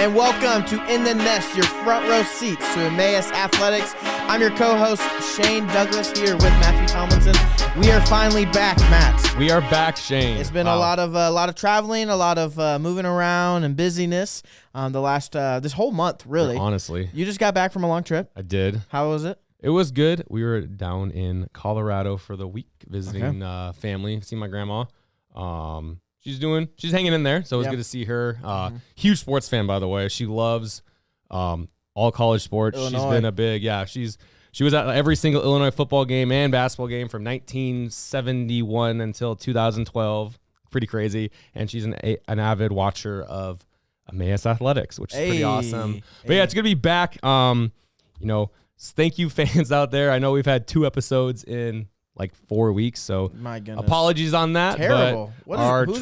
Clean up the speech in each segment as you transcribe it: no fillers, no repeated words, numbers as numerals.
and welcome to In the Nest, your front row seats to Emmaus Athletics. I'm your co-host, Shane Douglas, here with Matthew Tomlinson. We are finally back, Matt. We are back, Shane. It's been a lot of traveling, a lot of moving around and busyness the last this whole month, really. Honestly. You just got back from a long trip? I did. How was it? It was good. We were down in Colorado for the week visiting family, seeing my grandma. She's hanging in there, so it was good to see her. Huge sports fan, by the way. She loves all college sports. Illinois. She's been a big, she was at every single Illinois football game and basketball game from 1971 until 2012. Pretty crazy. And she's an avid watcher of Emmaus Athletics, which is pretty awesome. But yeah, it's good to be back. Thank you, fans out there. I know we've had 2 episodes in like 4 weeks, so my goodness, apologies on that. Terrible. But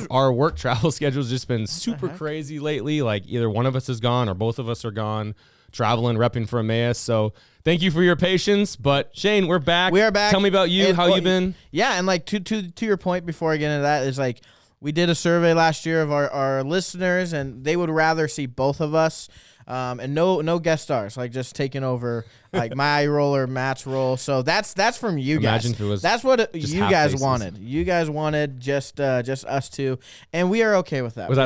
our work travel schedule has just been super crazy lately. Like either one of us is gone or both of us are gone, traveling, repping for Emmaus. So thank you for your patience. But Shane, we're back. We are back. Tell me about you. How you been? Yeah, and like to your point before I get into that is like we did a survey last year of our listeners, and they would rather see both of us. And no guest stars, like just taking over like my role or Matt's role. So that's from you guys. Imagine if it was that's what you guys faces. wanted. You guys wanted just us two, and we are okay with that. Was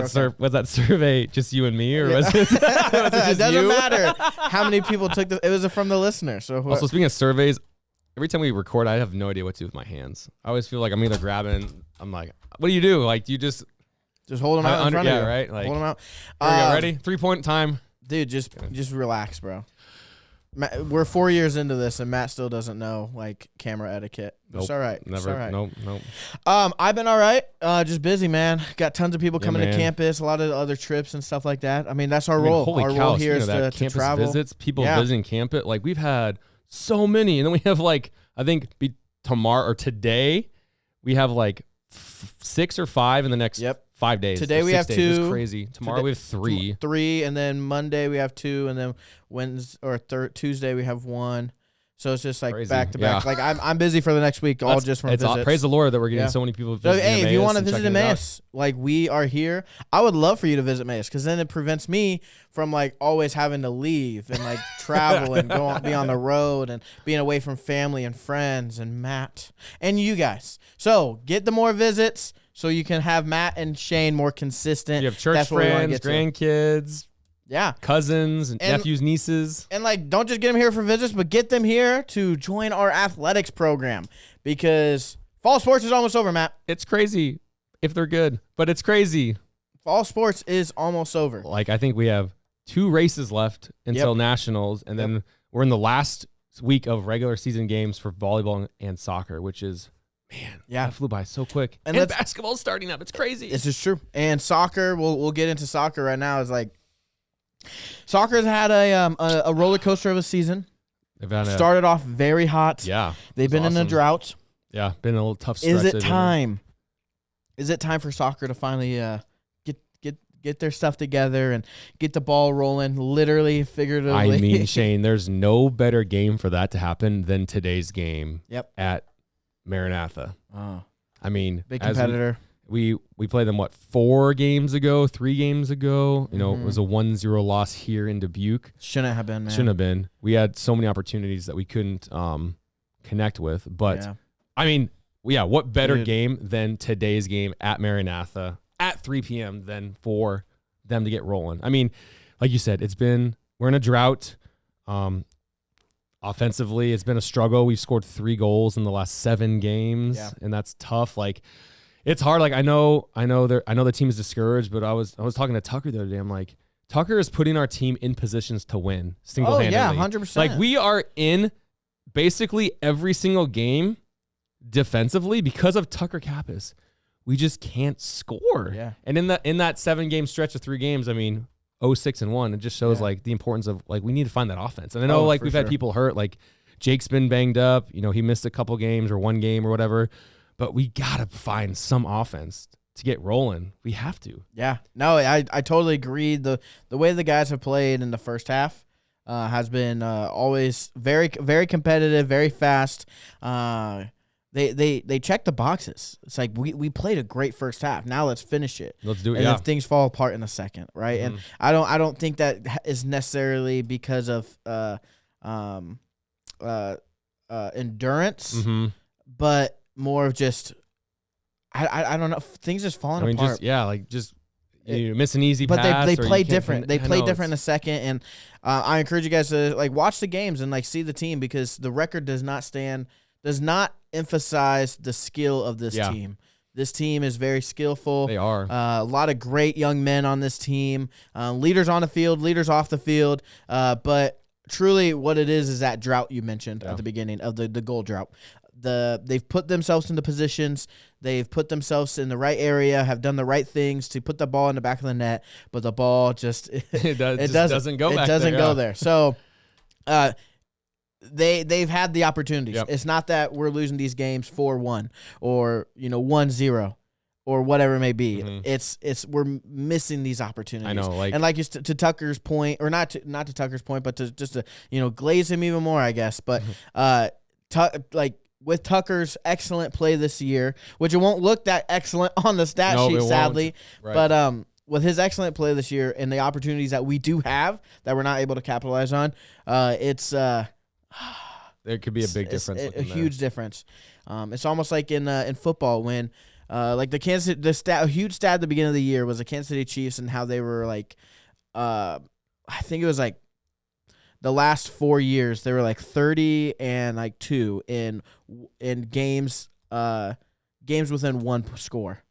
that survey just you and me, or was it? It doesn't matter how many people took it was from the listener. So also speaking of surveys, every time we record, I have no idea what to do with my hands. I always feel like I'm either grabbing. I'm like, what do you do? Like you just hold them out in front of you, right? Like hold them out. Here we go. Ready? 3-point time. Dude, just relax, bro. We're 4 years into this, and Matt still doesn't know like camera etiquette. Nope, it's all right. Never. It's all right. Nope. I've been all right. Just busy, man. Got tons of people coming to man. campus, a lot of other trips and stuff like that. I mean, that's our role. Holy our cow, role here is to campus travel. Visits, people visiting campus. Like we've had so many, and then we have like I think tomorrow or today, we have like 6 or 5 in the next 5 days. Today we have 2. It's crazy. Tomorrow we have 3. 3, and then Monday we have 2, and then Wednesday or Tuesday we have 1. So it's just like crazy. Back to back. Like I'm busy for the next week, all just from visits. Praise the Lord that we're getting so many people visiting Hey, if you want to Emmaus visit Emmaus, like we are here. I would love for you to visit Emmaus because then it prevents me from like always having to leave and like travel and be on the road and being away from family and friends and Matt and you guys. So get the more visits so you can have Matt and Shane more consistent. You have church friends, grandkids. Yeah. Cousins and nephews, nieces. And, like, don't just get them here for visits, but get them here to join our athletics program because fall sports is almost over, Matt. It's crazy if they're good, but it's crazy. Fall sports is almost over. Like, I think we have 2 races left until nationals, and then we're in the last week of regular season games for volleyball and soccer, which is, man, that flew by so quick. And basketball's starting up. It's crazy. This is true. And soccer, we'll get into soccer right now, is like, soccer's had a roller coaster of a season. They've started off very hot. Yeah. They've been in a drought. Yeah, been a little tough stretch. Is it time? Is it time for soccer to finally get their stuff together and get the ball rolling, literally, figuratively? I mean, Shane, there's no better game for that to happen than today's game at Maranatha. Oh. I mean, big competitor. We played them, 3 games ago? You know, it was a 1-0 loss here in Dubuque. Shouldn't have been, man. Shouldn't have been. We had so many opportunities that we couldn't connect with. But, I mean, what better game than today's game at Maranatha at 3 p.m. than for them to get rolling? I mean, like you said, we're in a drought. Offensively, it's been a struggle. We've scored 3 goals in the last 7 games, and that's tough. Like, it's hard. Like I know the team is discouraged, but I was talking to Tucker the other day. I'm like, Tucker is putting our team in positions to win single-handedly. Oh yeah, 100%. Like we are in basically every single game defensively because of Tucker Kappas. We just can't score. Yeah. And in that 7-game stretch of 3 games, I mean, 0-6-1. It just shows like the importance of like we need to find that offense. And I know we've had people hurt. Like Jake's been banged up. You know, he missed a couple games or 1 game or whatever. But we got to find some offense to get rolling. We have to. Yeah. No, I totally agree. The way the guys have played in the first half has been always very, very competitive, very fast. they check the boxes. It's like we played a great first half. Now let's finish it. Let's do it. And Yeah. if things fall apart in a second, right? And I don't think that is necessarily because of endurance, but more of just I don't know. Things just falling apart. You miss an easy but pass. But they play different. They play different in a second, and I encourage you guys to like watch the games and like see the team, because the record does not emphasize the skill of this team. This team is very skillful. They are. A lot of great young men on this team, leaders on the field, leaders off the field, but truly what it is that drought you mentioned at the beginning of the goal drought. They've put themselves into positions. They've put themselves in the right area, have done the right things to put the ball in the back of the net, but the ball just doesn't go there. So they've had the opportunities. Yep. It's not that we're losing these games 4-1 or 1-0 or whatever it may be. It's we're missing these opportunities. I know, and like to Tucker's point, or not to Tucker's point, but to just to glaze him even more, I guess. But with Tucker's excellent play this year, which it won't look that excellent on the stat sheet, sadly. Right. But with his excellent play this year and the opportunities that we do have that we're not able to capitalize on, it's there could be a big difference. A huge difference. It's almost like in football when like a huge stat at the beginning of the year was the Kansas City Chiefs and how they were like I think it was like the last 4 years they were like 30-2 in games within one score.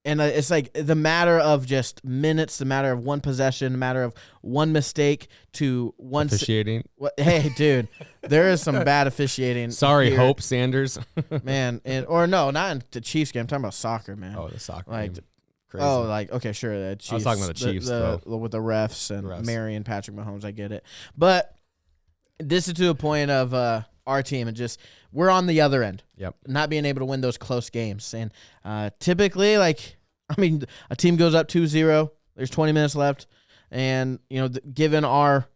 And it's like the matter of just minutes, the matter of one possession, the matter of one mistake to one officiating. Hey, dude, there is some bad officiating. Sorry, here. Hope Sanders. Man, not in the Chiefs game. I'm talking about soccer, man. Oh, the soccer like, game. Crazy. Oh, like, okay, sure. The Chiefs, I was talking about the Chiefs, with the refs and Mary and Patrick Mahomes. I get it. But this is to a point of our team and just we're on the other end. Yep. Not being able to win those close games. And typically, a team goes up 2-0. There's 20 minutes left. And, given our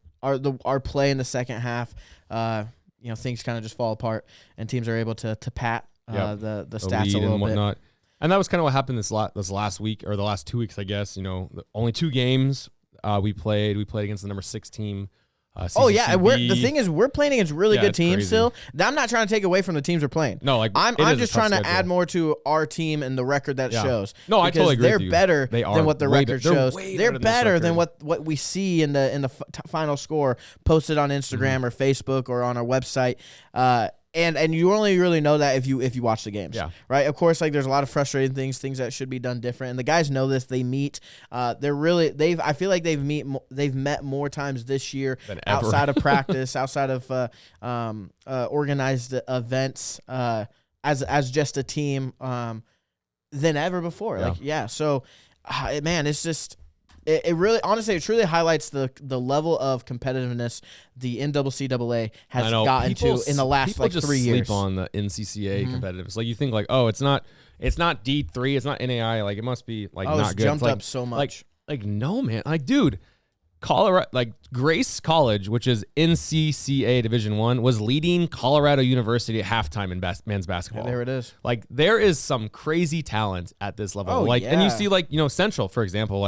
play in the second half, things kind of just fall apart and teams are able to pat the stats a little bit. And that was kind of what happened this last week or the last 2 weeks, I guess. Only 2 games we played. We played against the number 6 team. CCCB. The thing is, we're playing against really good teams crazy. still. I'm not trying to take away from the teams we're playing. No, I'm just trying to add more to to team and the record that shows. No, I totally agree they're with you. better They are than what the record shows. They're better than what what we see in the final score posted on Instagram or Facebook or on our website. And you only really know that if you watch the games, right? Of course, there's a lot of frustrating things that should be done different, and the guys know this. They meet. I feel like they've met more times this year outside of practice, outside of organized events, as just a team than ever before. So, man, it's just. It really, honestly, it truly highlights the level of competitiveness the NCAA has gotten to in the last 3 years. People just sleep on the NCCA competitiveness. Like you think it's not D3, it's not NAI. Like it must be not it's good. Jumped up so much. No, man. Dude, Colorado, Grace College, which is NCCA Division I, was leading Colorado University at halftime in men's basketball. Yeah, there it is. There is some crazy talent at this level. And you see Central, for example,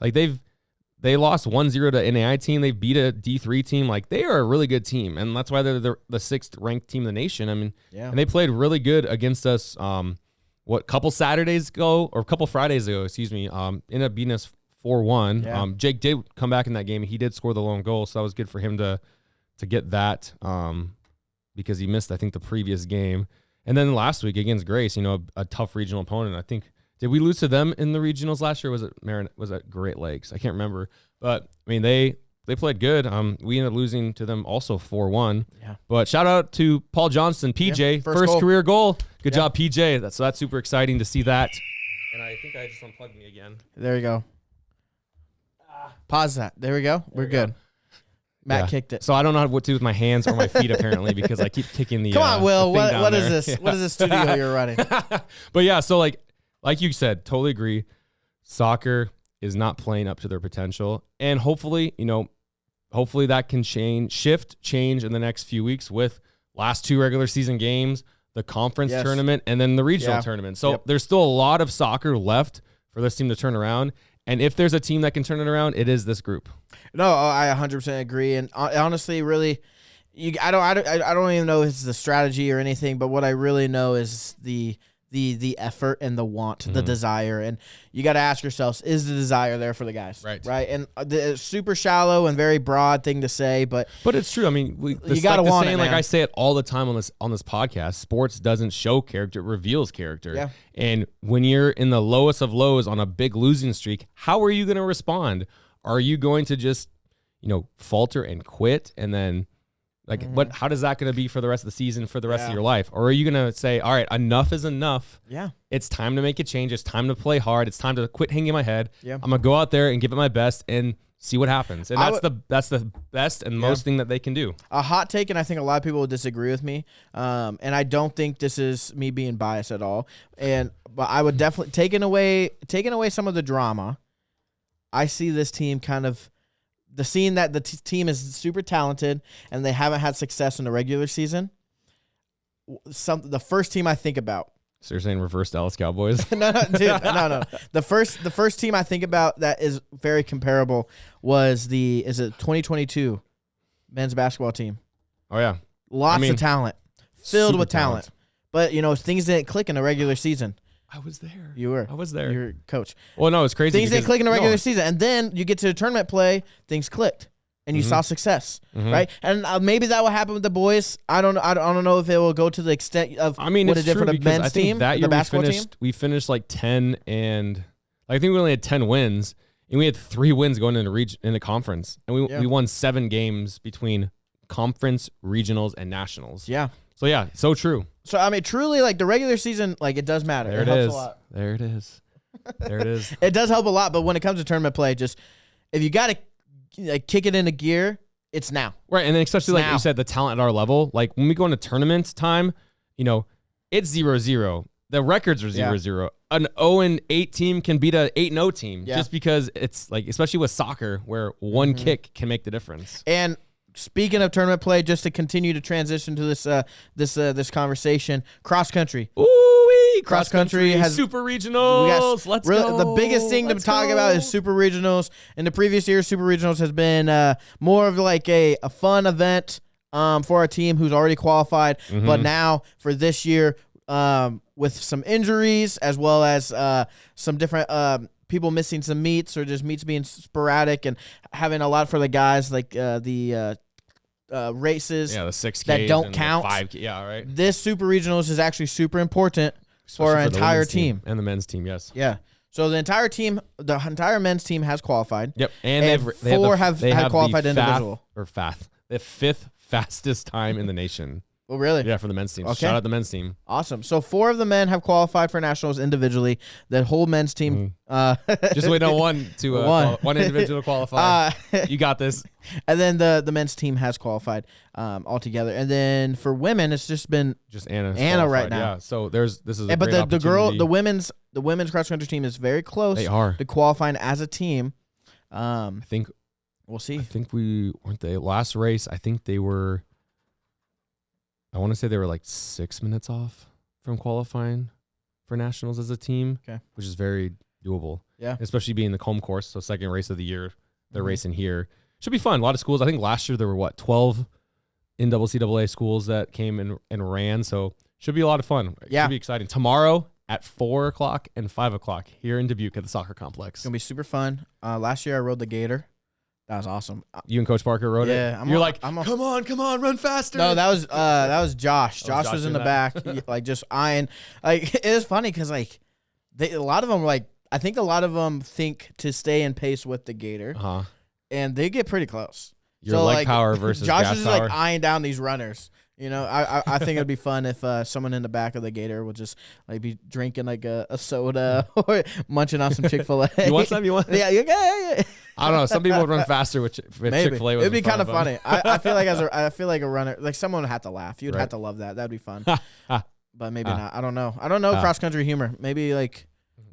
they lost 1-0 to NAI team. They beat a D3 team. They are a really good team, and that's why they're the 6th ranked team in the nation. And they played really good against us. Couple Fridays ago, ended up beating us 4-1. Yeah. Jake did come back in that game. He did score the lone goal, so that was good for him to get that because he missed, I think, the previous game. And then last week against Grace, a tough regional opponent. I think. Did we lose to them in the regionals last year? Was it Great Lakes? I can't remember. But they played good. We ended up losing to them also 4-1. Yeah. But shout out to Paul Johnston, PJ, first career goal. Good job, PJ. That's super exciting to see that. And I think I just unplugged me again. There you go. Pause that. There we go. We're good. Matt kicked it. So I don't know what to do with my hands or my feet apparently because I keep kicking the. Come on, Will. What is this? Yeah. What is this studio you're running? But yeah, so like you said, totally agree. Soccer is not playing up to their potential. And hopefully that can change in the next few weeks with last 2 regular season games, the conference Yes. tournament, and then the regional tournament. So there's still a lot of soccer left for this team to turn around. And if there's a team that can turn it around, it is this group. No, I 100% agree. And honestly, really, I don't even know if it's the strategy or anything, but what I really know is the effort and the want, the desire. And you got to ask yourselves, is the desire there for the guys? Right. And it's super shallow and very broad thing to say, but it's true. I mean, you got to want it, man. Like I say it all the time on this podcast, sports doesn't show character, it reveals character. Yeah. And when you're in the lowest of lows on a big losing streak, how are you going to respond? Are you going to just, falter and quit and then how does that going to be for the rest of the season, for the rest of your life? Or are you going to say, all right, enough is enough. Yeah. It's time to make a change. It's time to play hard. It's time to quit hanging my head. Yeah. I'm going to go out there and give it my best and see what happens. And that's the best and most thing that they can do. A hot take, and I think a lot of people will disagree with me. And I don't think this is me being biased at all. But I would definitely taking away some of the drama. I see this team kind of seeing that the team is super talented and they haven't had success in the regular season. The first team I think about. So you're saying reverse Dallas Cowboys? No, dude, no. The first team I think about that is very comparable is it 2022 men's basketball team. Oh yeah, lots of talent, filled with talent. But things didn't click in the regular season. I was there. You were. I was there. You're coach. Well, no, it's crazy. Things didn't click in the regular season, and then you get to the tournament play, things clicked, and you saw success, right? And maybe that will happen with the boys. I don't know if it will go to the extent of what it did for the men's team, that year the basketball team. We finished like 10, and I think we only had 10 wins, and we had 3 wins going into the conference, and we won 7 games between conference, regionals, and nationals. Yeah. So yeah, so true. So I mean, truly, like the regular season, like it does matter. There it helps is. a lot. There it is. There it is. It does help a lot, but when it comes to tournament play, just if you got to kick it into gear, it's now. Right, and then especially like you said, the talent at our level. Like when we go into tournament time, it's 0-0. The records are 0-0. An 0-8 team can beat a 8-0 team just because it's like, especially with soccer, where one kick can make the difference. And speaking of tournament play, just to continue to transition to this conversation, cross country. Ooh, cross country has super regionals. Let's go. The biggest thing to talk about is super regionals. In the previous years, super regionals has been more of like a fun event for a team who's already qualified. But now for this year, with some injuries as well as some different people missing some meets or just meets being sporadic and having a lot for the guys, like the races the 6Ks that don't and count. 5K, right. This super regionals is actually super important for our entire team and the men's team. Yes. Yeah. So the entire men's team has qualified. Yep. And four have qualified individual. The 5th fastest time in the nation. Oh, really? Yeah, for the men's team. Okay. Shout out the men's team. Awesome. So 4 of the men have qualified for nationals individually. The whole men's team. Just wait on one individual to qualify. You got this. And then the men's team has qualified altogether. And then for women, it's just been Anna right now. Yeah. So this is a but great opportunity. the women's cross country team is very close. They are to qualifying as a team. I think we'll see. I think weren't they last race. I think they were. I want to say they were like 6 minutes off from qualifying for nationals as a team, which is very doable. Yeah. Especially being the home course. So second race of the year, they're racing here. Should be fun. A lot of schools. I think last year there were 12 NCAA schools that came and ran. So should be a lot of fun. Yeah. Should be exciting. Tomorrow at 4 o'clock and 5 o'clock here in Dubuque at the soccer complex. It's going to be super fun. Last year I rode the Gator. That was awesome. You and Coach Parker rode it? Yeah. Come on, run faster. No, that was Josh. Josh was in the back, like just eyeing. Like it was funny because like a lot of them I think a lot of them think to stay in pace with the Gator, and they get pretty close. Your leg power versus Josh gas is power. like eyeing down these runners. I think it'd be fun if someone in the back of the Gator would just like be drinking like a soda or munching on some Chick-fil-A. You want some? Yeah. I don't know. Some people would run faster with Chick-fil-A. It'd be kind of funny. I feel like a runner, like someone would have to laugh. You'd have to love that. That'd be fun. But maybe not. I don't know. Cross country humor. Maybe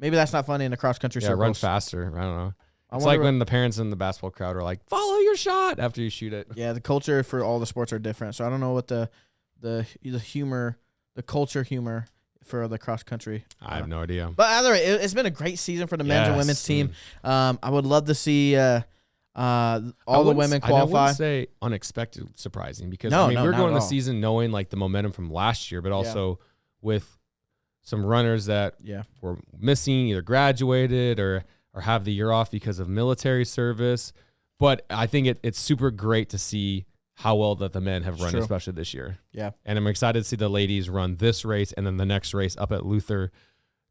that's not funny in the cross country circles. Run faster. I don't know. It's like when the parents in the basketball crowd are like, "Follow your shot" after you shoot it. Yeah, the culture for all the sports are different. So I don't know what the humor, the culture humor for the cross country. I have no idea. But either way, it's been a great season for the men's and women's team. I would love to see all the women qualify. I wouldn't say unexpected, surprising, because we're going the season knowing like the momentum from last year, but also with some runners that were missing, either graduated or have the year off because of military service. But I think it's super great to see how well that the men have run, especially this year. Yeah. And I'm excited to see the ladies run this race and then the next race up at Luther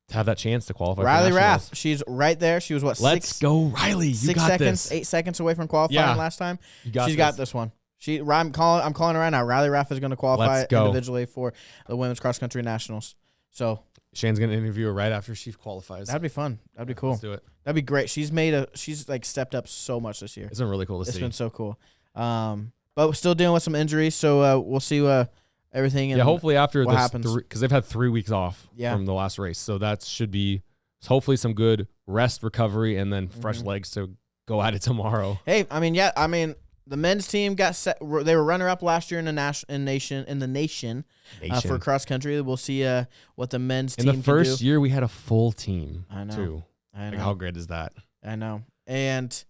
to have that chance to qualify. Riley Rath, she's right there. She was Let's go, Riley. You got this. 8 seconds away from qualifying last time. She's got this one. I'm calling her right now. Riley Rath is going to qualify individually for the women's cross country nationals. So Shane's going to interview her right after she qualifies. That'd be fun. That'd be cool. Let's do it. That'd be great. She's like stepped up so much this year. It's been really cool to see. It's been so cool. But we're still dealing with some injuries, so we'll see everything. Hopefully after this, because they've had 3 weeks off from the last race, so that should be hopefully some good rest, recovery, and then fresh legs to go at it tomorrow. Hey, the men's team got set. They were runner-up last year in the nation for cross country. We'll see what the men's team can do. In the first year, we had a full team. I know. Too. I know. Like, how great is that? I know. And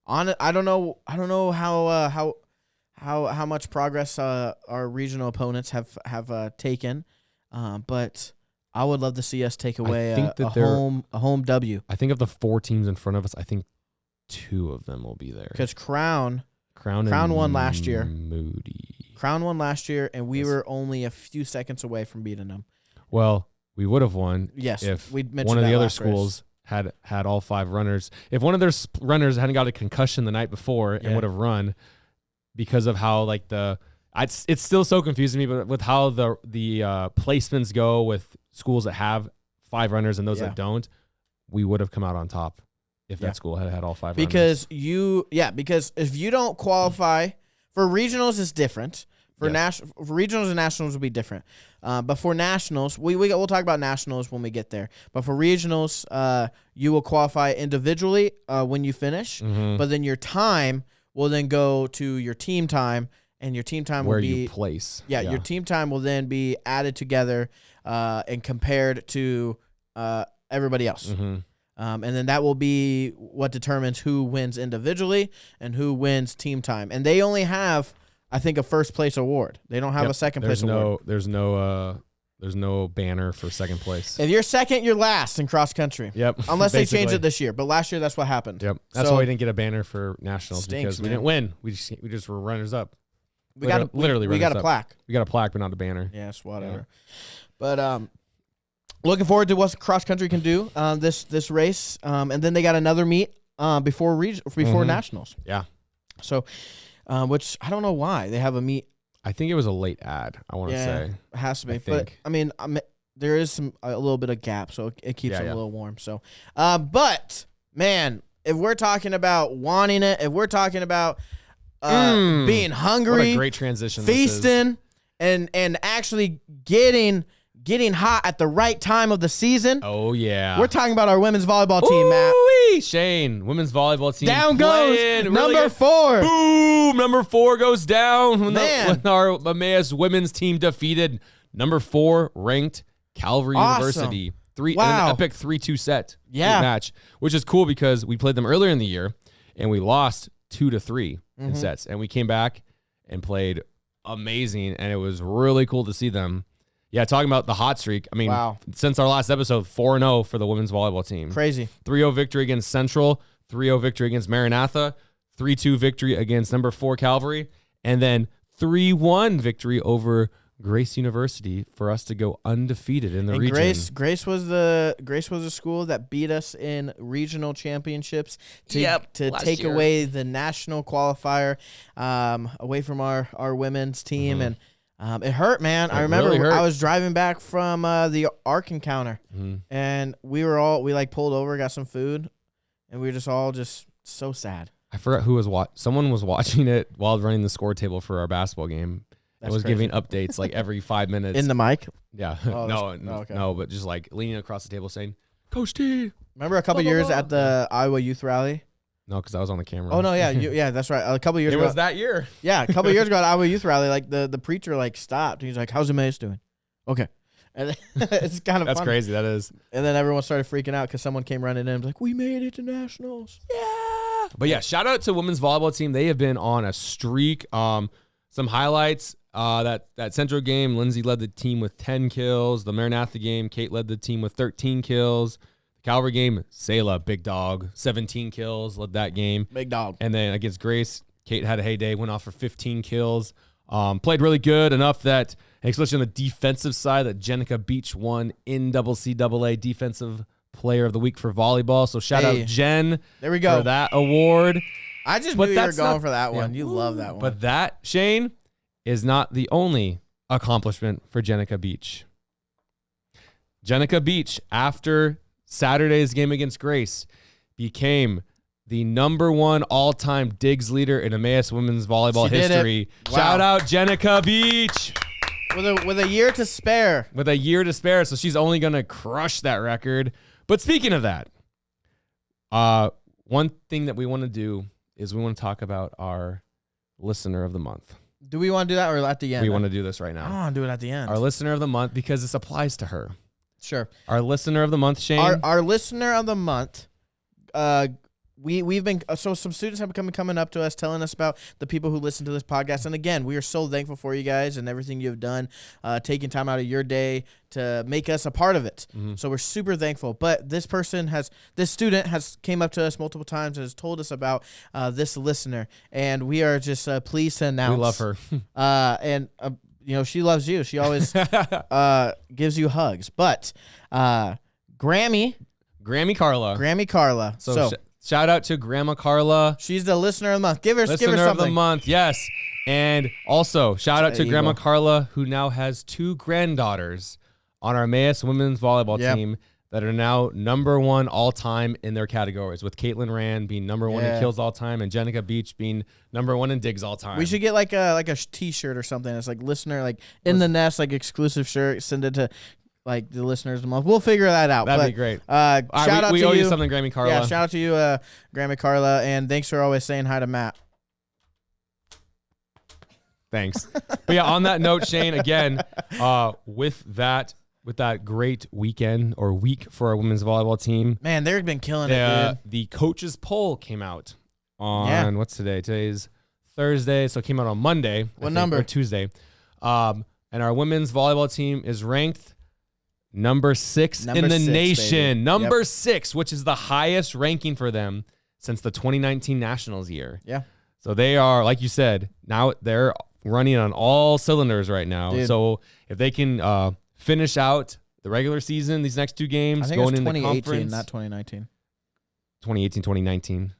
I don't know how much progress our regional opponents have taken, but I would love to see us take away a home W. I think of the 4 teams in front of us, I think 2 of them will be there. Because Crown won last year. Moody. Crown won last year, and we were only a few seconds away from beating them. Well, we would have won. Yes, if one of the other schools had all 5 runners. If one of their runners hadn't got a concussion the night before and would have run, because of how like it's still so confusing me, but with how the placements go with schools that have 5 runners and those that don't, we would have come out on top if that school had all 5 runners. Because if you don't qualify for regionals, it's different. For regionals and nationals will be different. But for nationals, we'll talk about nationals when we get there. But for regionals, you will qualify individually when you finish. But then your time will then go to your team time, and your team time where will be you place. Your team time will then be added together and compared to everybody else. And then that will be what determines who wins individually and who wins team time. And they only have, I think, a first place award. They don't have a second place award. There's no banner for second place. If you're second, you're last in cross country. Yep. Unless they change it this year. But last year, that's what happened. Yep. That's why we didn't get a banner for nationals, because we didn't win. We just were runners up. We got a plaque. We got a plaque, but not a banner. Yes, whatever. Yeah. But looking forward to what cross country can do this race. And then they got another meet before nationals. Yeah. So, which I don't know why they have a meet. I think it was a late ad, I want to say. It has to be. But, there is a little bit of gap, so it keeps them a little warm. So, but, man, if we're talking about wanting it, if we're talking about being hungry. What a great transition. Feasting, and actually getting hot at the right time of the season. Oh, yeah. We're talking about our women's volleyball team, Matt. Shane, women's volleyball team. Down goes number 4. Boom, number 4 goes down when our Emmaus women's team defeated number 4 ranked Calvary University. An epic 3-2 set match, which is cool because we played them earlier in the year and we lost 2-3 in sets, and we came back and played amazing, and it was really cool to see them. Yeah, talking about the hot streak. Since our last episode, 4-0 for the women's volleyball team. Crazy. 3-0 victory against Central, 3-0 victory against Maranatha, 3-2 victory against number 4 Calvary, and then 3-1 victory over Grace University for us to go undefeated in the region. Grace was the school that beat us in regional championships to take away the national qualifier away from our women's team, and it hurt, man. I remember really I was driving back from the Ark encounter, and we pulled over, got some food, and we were just all so sad. I forgot who was someone was watching it while running the score table for our basketball game. It was giving updates like every 5 minutes. In the mic? Yeah. Okay. No, but just like leaning across the table saying, Coach T. Remember a couple years at the Iowa Youth Rally? No, because I was on the camera. Oh no, yeah, that's right. A couple years It ago. was that year. Yeah, a couple years ago at Iowa Youth Rally, like the preacher like stopped. He's like, "How's Emmaus doing?" Okay, and it's kind of That's funny. crazy. That is. And then everyone started freaking out because someone came running in and was like, "We made it to nationals!" Yeah. But yeah, shout out to women's volleyball team. They have been on a streak. Some highlights. That Central game, Lindsay led the team with 10 kills. The Maranatha game, Kate led the team with 13 kills. Calvary game, Sayla, big dog, 17 kills, led that game. Big dog. And then against Grace, Kate had a heyday, went off for 15 kills. Played really good, enough that, especially on the defensive side, that Jenica Beach won NCAA Defensive Player of the Week for volleyball. So shout out Jen there we go. for that award. I just knew you were going for that one. You love that one. But that, Shane, is not the only accomplishment for Jenica Beach. Jenica Beach, after Saturday's game against Grace, became the #1 all-time digs leader in Emmaus women's volleyball history. Wow. Shout out Jenica Beach. With a year to spare. With a year to spare, so she's only going to crush that record. But speaking of that, one thing that we want to do is we want to talk about our listener of the month. Do we want to do that or at the end? We want to do this right I now. want to do it at the end. Our listener of the month, because this applies to her. Sure. Our listener of the month, Shane. Our listener of the month, we've been so some students have been coming up to us telling us about the people who listen to this podcast, and again, we are so thankful for you guys and everything you've done, taking time out of your day to make us a part of it. Mm-hmm. So we're super thankful. But this student has came up to us multiple times and has told us about this listener, and we are just pleased to announce We love her. and she loves you. She always gives you hugs. But Grammy Carla. So shout out to Grandma Carla. She's the listener of the month. Give her Listener something. of the month, yes. And also, shout out to Grandma Carla, who now has 2 granddaughters on our Emmaus women's volleyball team that are now #1 all-time in their categories, with Caitlin Rand being #1 in kills all-time and Jenica Beach being #1 in digs all-time. We should get like a T-shirt or something. It's like listener, like in the nest, like exclusive shirt. Send it to like the listeners of the month. We'll figure that out. That'd be great. Shout out we to owe you. you something, Grammy Carla. Yeah, shout out to you, Grammy Carla, and thanks for always saying hi to Matt. Thanks. But yeah, on that note, Shane, again, with that great weekend or week for our women's volleyball team. Man, they've been killing it, dude. The coaches poll came out on, what's today? Today's Thursday, so it came out on Monday. What number? Or Tuesday. And our women's volleyball team is ranked #6 in the nation. Baby. #6, which is the highest ranking for them since the 2019 Nationals year. Yeah. So they are, like you said, now they're running on all cylinders right now. Dude. So if they can finish out the regular season, these next 2 games, I think going it was into 2018, conference. not 2019. 2018, 2019.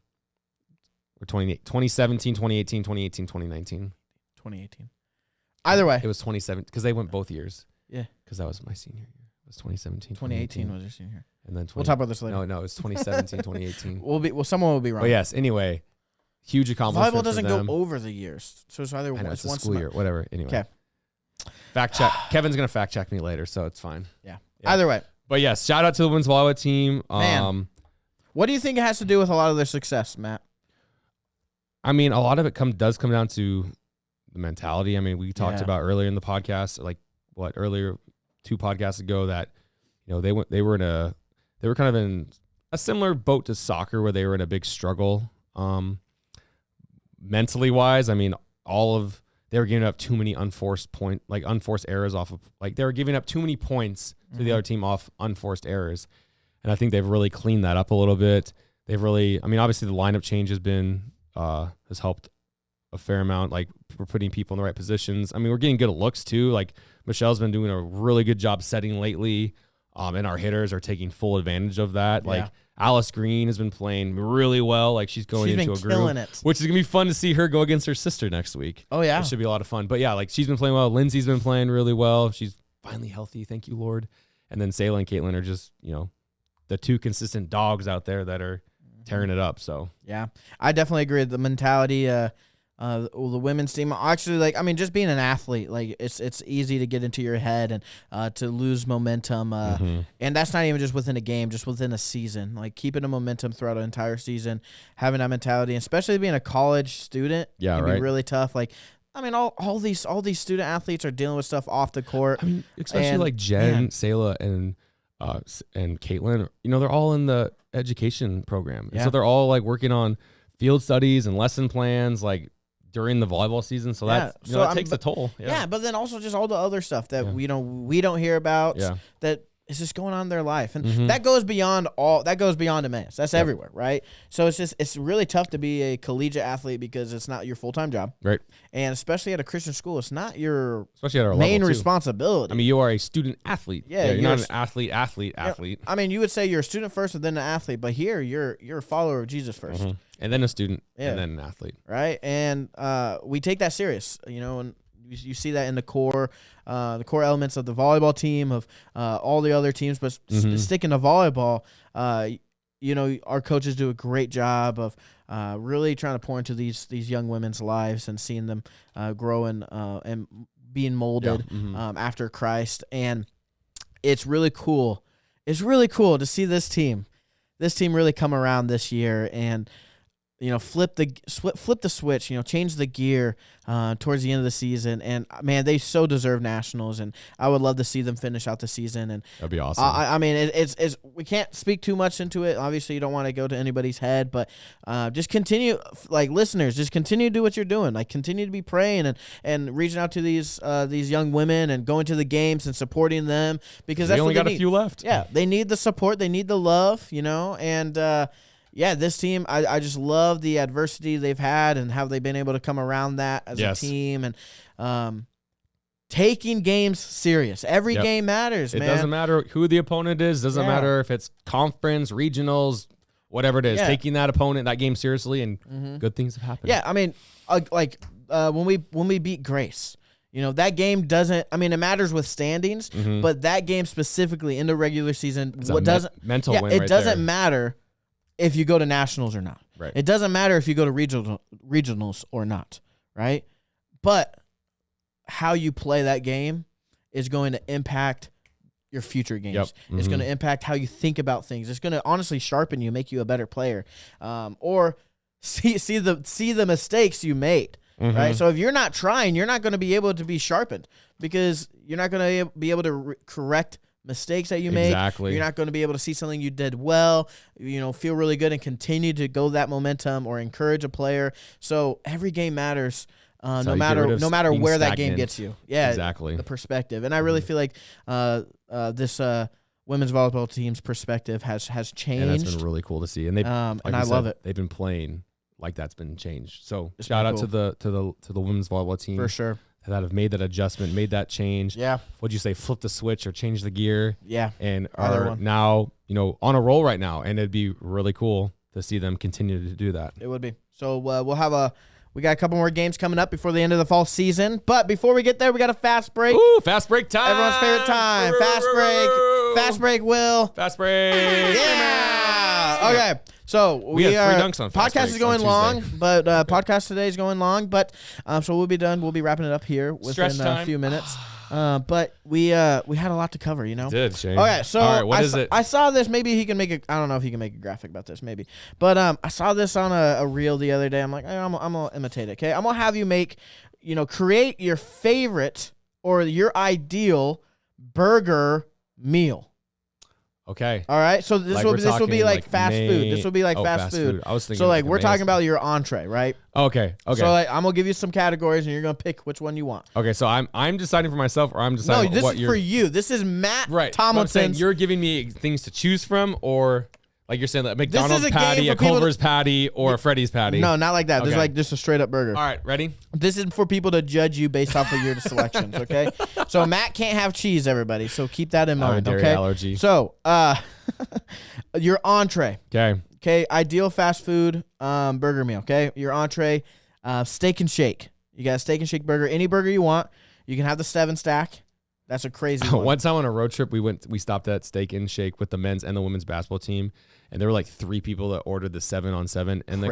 Or 2017, 2018, 2018, 2019. 2018. Either way. It was 2017, because they went both years. Yeah. Because that was my senior year. It was 2017, 2018 was your senior year. And then We'll talk about this later. No, it was 2017, 2018. Someone will be wrong. But yes, anyway, huge accomplishment. Volleyball doesn't for them. go over the years, so it's either I know, it's it's a once school year, whatever. Anyway, Okay. fact check. Kevin's gonna fact check me later, so it's fine. Yeah. Yeah. Either way, But yes, shout out to the women's volleyball team. Man. what do you think it has to do with a lot of their success, Matt? I mean, a lot of it does come down to the mentality. I mean, we talked Yeah. about earlier in the podcast, earlier 2 podcasts ago, that they were kind of in a similar boat to soccer, where they were in a big struggle, mentally wise. I mean, they were giving up too many unforced errors off of, they were giving up too many points to the other team off unforced errors. And I think they've really cleaned that up a little bit. Obviously the lineup change has helped a fair amount. Like, we're putting people in the right positions. I mean, we're getting good looks too. Like, Michelle's been doing a really good job setting lately. And our hitters are taking full advantage of that. Yeah. Like, Alice Green has been playing really well. Like, she's going into a killing groove, it. which is gonna be fun to see her go against her sister next week. Oh yeah, It should be a lot of fun. But yeah, like, she's been playing well. Lindsay's been playing really well. She's finally healthy. Thank you, Lord. And then Sayla and Caitlin are just, the 2 consistent dogs out there that are tearing it up. So yeah, I definitely agree. The mentality, the women's team. Actually, like, I mean, just being an athlete, like, it's easy to get into your head and to lose momentum. And that's not even just within a game, just within a season. Like, keeping a momentum throughout an entire season, having that mentality, especially being a college student, can be really tough. Like, I mean, all these student athletes are dealing with stuff off the court. I mean, especially like Jen, Sayla, and Caitlin. You know, they're all in the education program, and so they're all like working on field studies and lesson plans, like during the volleyball season. So that that takes a toll. But then also just all the other stuff that we don't hear about. That is just going on in their life, and that goes beyond Emmaus. That's everywhere, right? So it's really tough to be a collegiate athlete because it's not your full-time job, right? And especially at a Christian school, it's not your especially at our main level, responsibility. I mean, you are a student athlete. You're not an athlete. I mean, you would say you're a student first and then an athlete, but here you're a follower of Jesus first, and then a student, and then an athlete, right? And we take that serious, you know, and you see that in the core elements of the volleyball team, of all the other teams, but sticking to volleyball, you know, our coaches do a great job of really trying to pour into these young women's lives and seeing them grow and being molded after Christ. And it's really cool. It's really cool to see this team really come around this year and, you know, flip the switch, you know, change the gear towards the end of the season. And, man, they so deserve nationals, and I would love to see them finish out the season. And that'd be awesome. I mean, it's we can't speak too much into it. Obviously, you don't want to go to anybody's head, but just continue, like, listeners, just continue to do what you're doing. Like, continue to be praying and reaching out to these young women and going to the games and supporting them, because that's only what got a few left. Yeah, they need the support, they need the love, you know, and this team, I just love the adversity they've had and how they've been able to come around that as a team, and taking games serious. Every game matters, man. It doesn't matter who the opponent is. Doesn't matter if it's conference, regionals, whatever it is. Taking that opponent, that game seriously, and good things have happened. Yeah, I mean, when we beat Grace, you know, that game doesn't. I mean, it matters with standings, but that game specifically in the regular season, mental win. It doesn't matter if you go to nationals or not. Right. It doesn't matter if you go to regionals or not, right? But how you play that game is going to impact your future games. It's going to impact how you think about things. It's going to honestly sharpen you, make you a better player, or see the mistakes you made. Right. So if you're not trying, you're not going to be able to be sharpened, because you're not going to be able to correct mistakes that you made. Exactly. You're not going to be able to see something you did well, you know, feel really good and continue to go that momentum or encourage a player. So every game matters, no matter where that game gets you. Yeah, exactly. The perspective. And I really feel like this women's volleyball team's perspective has changed. And that's been really cool to see. And I love it. They've been playing like that's been changed. So shout out to the women's volleyball team for sure, that have made that adjustment, made that change. Yeah. What'd you say? Flip the switch or change the gear. Yeah. And are now, you know, on a roll right now. And it'd be really cool to see them continue to do that. It would be. So we got a couple more games coming up before the end of the fall season. But before we get there, we got a fast break. Ooh, fast break time. Everyone's favorite time. Fast break. Fast break, Will. Fast break. Yeah. Okay. So we have 3 dunks on fast podcast is going long, but podcast today is going long, but so we'll be done. We'll be wrapping it up here within a few minutes. But we had a lot to cover, you know. Did Shane? Okay, so all right, what is it? I saw this. Maybe he can make a. I don't know if he can make a graphic about this. Maybe, but I saw this on a reel the other day. I'm like, I'm gonna imitate it. Okay, I'm gonna have you create your favorite or your ideal burger meal. Okay. All right. So this will be like fast food. This will be like fast food. I was thinking. So like we're talking about your entree, right? Okay. So like I'm gonna give you some categories, and you're gonna pick which one you want. Okay. So I'm deciding for myself, or I'm deciding. No, this is for you. This is Matt right. Tomlinson. You're giving me things to choose from, or like you're saying that McDonald's patty, a Culver's patty, or a Freddy's patty. No, not like that. This is like just a straight up burger. All right, ready? This is for people to judge you based off of your selections. Okay. So Matt can't have cheese, everybody. So keep that in mind. Dairy okay. Allergy. So your entree. Okay. Okay. Ideal fast food burger meal. Okay. Your entree, steak and shake. You got a steak and shake burger. Any burger you want. You can have the 7 stack. That's a crazy one. One time on a road trip, we stopped at Steak and Shake with the men's and the women's basketball team, and there were like 3 people that ordered the 7-on-7, and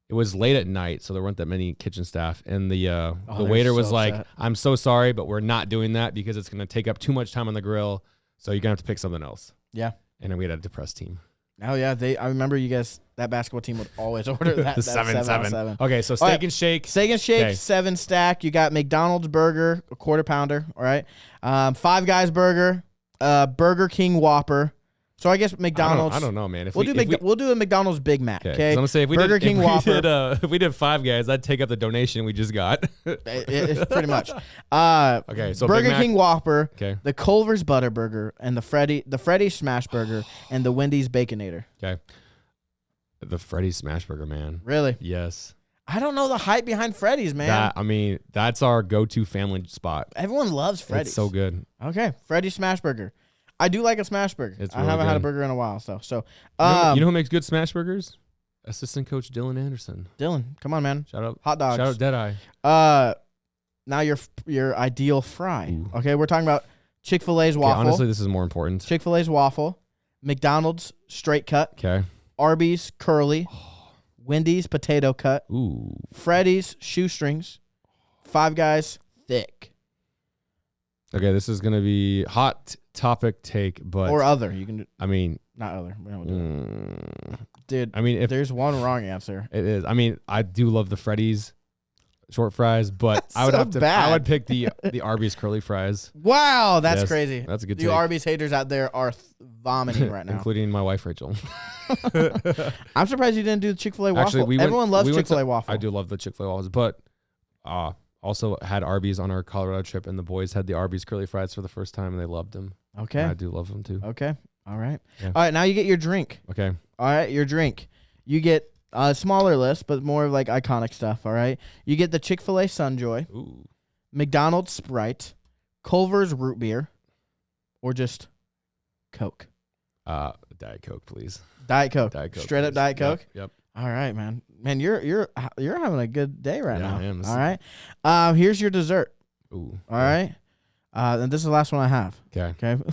it it was late at night, so there weren't that many kitchen staff. And the they're waiter was so like, upset. I'm so sorry, but we're not doing that because it's going to take up too much time on the grill. So you're going to have to pick something else. Yeah. And then we had a depressed team. Oh, yeah. I remember you guys, that basketball team would always order that. The that 7-on-7. Okay, so steak and shake. Steak and shake, Okay. 7 stack. You got McDonald's burger, a quarter pounder. All right. Five Guys burger, Burger King Whopper. So I guess McDonald's. I don't know, man. We'll do a McDonald's Big Mac. Okay. I'm gonna say if we Burger did, King if Whopper. We did, if we did Five Guys, I'd take up the donation we just got. It's pretty much. Okay, so Burger Big Mac- King Whopper, Okay. the Culver's Butter Burger, and the Freddy's Smash Burger, and the Wendy's Baconator. Okay. The Freddy's Smash Burger, man. Really? Yes. I don't know the hype behind Freddy's, man. That's our go-to family spot. Everyone loves Freddy's. It's so good. Okay, Freddy's Smash Burger. I do like a smash burger. It's I really haven't had a good. burger in a while, so. You know who makes good smash burgers? Assistant coach Dylan Anderson. Dylan, come on, man. Shout out. Hot dogs. Shout out Deadeye. Now your ideal fry. Ooh. Okay, we're talking about Chick-fil-A's Okay, waffle. honestly, this is more important. Chick-fil-A's waffle, McDonald's straight cut, Okay. Arby's curly, Wendy's potato cut, Ooh. Freddy's shoestrings, Five Guys thick, Okay, this is gonna be hot topic take, but or other. You can do, I mean, not other. We don't do it. Dude, I mean, if there's one wrong answer. it is, I mean, I do love the Freddy's short fries, but I would so have to. bad. I would pick the Arby's curly fries. Wow, that's Yes, crazy. That's a good You take. Arby's haters out there are vomiting right now. Including my wife Rachel. I'm surprised you didn't do the Chick-fil-A waffle. Actually, Everyone loves we went to- Chick-fil-A waffle. I do love the Chick-fil-A waffles, but also had Arby's on our Colorado trip, and the boys had the Arby's curly fries for the first time, and they loved them. Okay. And I do love them too. Okay. All right. Yeah. All right. Now you get your drink. Okay. All right. Your drink. You get a smaller list, but more of like iconic stuff. All right. You get the Chick-fil-A Sunjoy, Ooh. McDonald's Sprite, Culver's root beer, or just Coke. Diet Coke, please. Diet Coke. Diet Coke. Straight up please. Diet Coke. Yep. All right, man. Man, you're having a good day right Yeah, now. I am. All right. Here's your dessert. Ooh. All right. And this is the last one I have. Okay. Okay.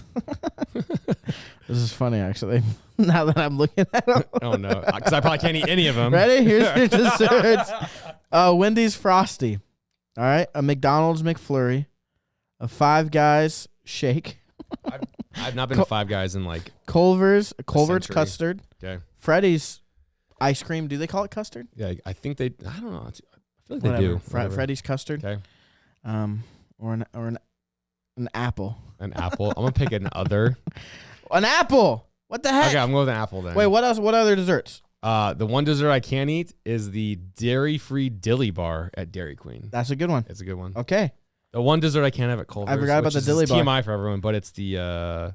This is funny, actually. Now that I'm looking at them. Oh no, because I probably can't eat any of them. Ready? Here's your desserts. Wendy's Frosty. All right. A McDonald's McFlurry. A Five Guys shake. I've not been to Five Guys in like. Culver's century. custard. Okay. Freddy's ice cream. Do they call it custard? Yeah, I think they. I don't know. I feel like Whatever. they do. Whatever. Freddy's custard. Okay. Or an apple. An apple. I'm gonna pick an other. An apple. What the heck? Okay, I'm going with an apple then. Wait, what else? What other desserts? The one dessert I can't eat is the dairy-free Dilly Bar at Dairy Queen. That's a good one. It's a good one. Okay. The one dessert I can't have at Culver's. I forgot about which the is Dilly Bar. TMI for everyone, but it's the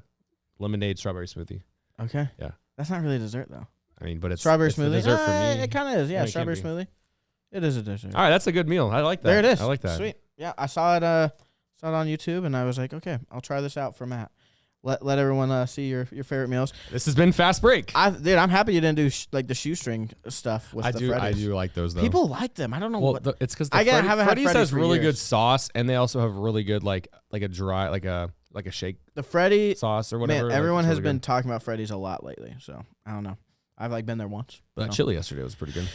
lemonade strawberry smoothie. Okay. Yeah. That's not really dessert though. I mean, but it's Strawberry it's the smoothie. dessert for me. It kind of is. Yeah, Yeah, it can strawberry be. smoothie. It is a dessert. All right, that's a good meal. I like that. There it is. I like that. Sweet. Yeah, I saw it. Saw it on YouTube, and I was like, okay, I'll try this out for Matt. Let everyone see your favorite meals. This has been Fast Break. Dude, I'm happy you didn't do like the shoestring stuff with I the do. Freddy's. I do like those though. People like them. I don't know Well, what. it's because I haven't had Freddy's Freddy's has for really years. good sauce, and they also have really good like a dry like a shake The Freddy sauce or whatever. man, like, everyone it's has really been good. talking about Freddy's a lot lately, so I don't know. I've like been there once. That so. chili yesterday was pretty good.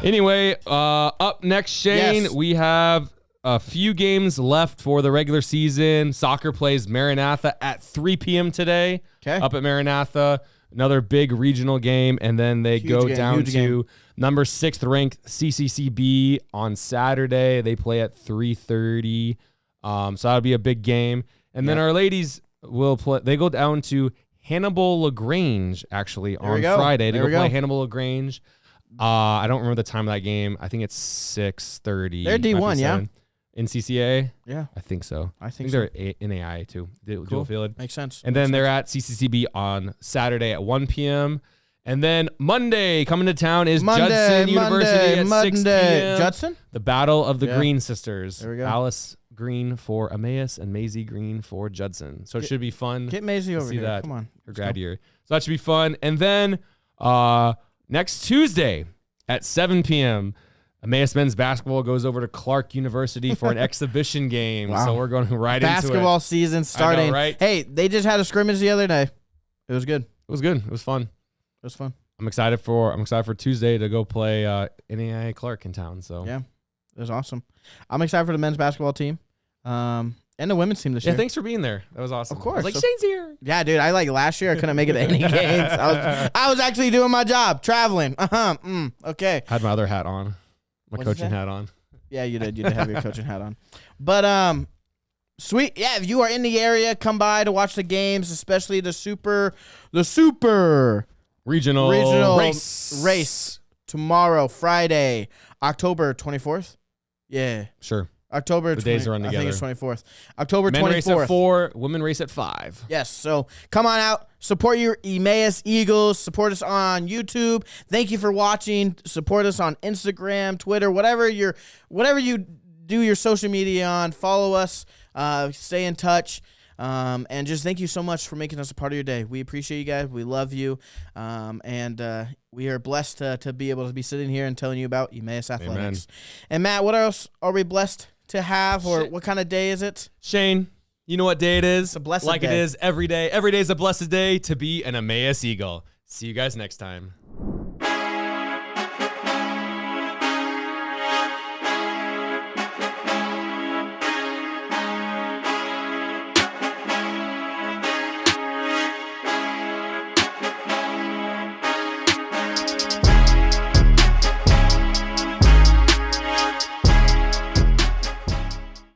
Anyway, up next, Shane, Yes. we have a few games left for the regular season. Soccer plays Maranatha at 3 p.m. today. Okay. Up at Maranatha, another big regional game, and then they Huge go game, down huge to game. number 6th ranked CCCB on Saturday. They play at 3:30, so that'll be a big game. And then Yep. our ladies will play. They go down to Hannibal LaGrange actually There we on go. Friday to There go we go. play Hannibal LaGrange. I don't remember the time of that game. I think it's 6:30. They're D1, yeah? In CCA, Yeah, I think so. I I think think so. they're in AI too. Dual Cool. field. Makes sense. And then they're at CCCB on Saturday at 1 p.m. And then Monday coming to town is Judson University at 6 p.m. Judson? The Battle of the Yeah. Green Sisters. There we go. Alice Green for Emmaus and Maisie Green for Judson. So it should be fun. Get Maisie over see here. that. Come on. Her Let's grad go. year. So that should be fun. And then next Tuesday at 7 p.m., Emmaus men's basketball goes over to Clark University for an exhibition game. Wow. So we're going right Basketball into it. season starting. right? Hey, they just had a scrimmage the other day. It was good. It was good. It was fun. It was fun. I'm excited for Tuesday to go play NAIA Clark in town. So yeah, it was awesome. I'm excited for the men's basketball team. And the women's team this year. Yeah, thanks for being there. That was awesome. Of course. I was like, Shane's here. Yeah, dude. Last year I couldn't make it to any games. I was actually doing my job, traveling. Okay. I had my other hat on, my What'd you coaching say? hat on. Yeah, you did. You did have your coaching hat on. But sweet. Yeah, if you are in the area, come by to watch the games, especially the super Regional race tomorrow, Friday, October 24th. Yeah. Sure. October. The days are run I together. think it's 24th. October 24th. Men race at 4, women race at 5. Yes. So come on out, support your Emmaus Eagles, support us on YouTube. Thank you for watching. Support us on Instagram, Twitter, whatever you do your social media on. Follow us. Stay in touch. And just thank you so much for making us a part of your day. We appreciate you guys. We love you. And we are blessed to be able to be sitting here and telling you about Emmaus Athletics. Amen. And Matt, what else are we blessed to have, or what kind of day is it? Shane, you know what day it is? It's a blessed like day. It is every day. Every day is a blessed day to be an Emmaus Eagle. See you guys next time.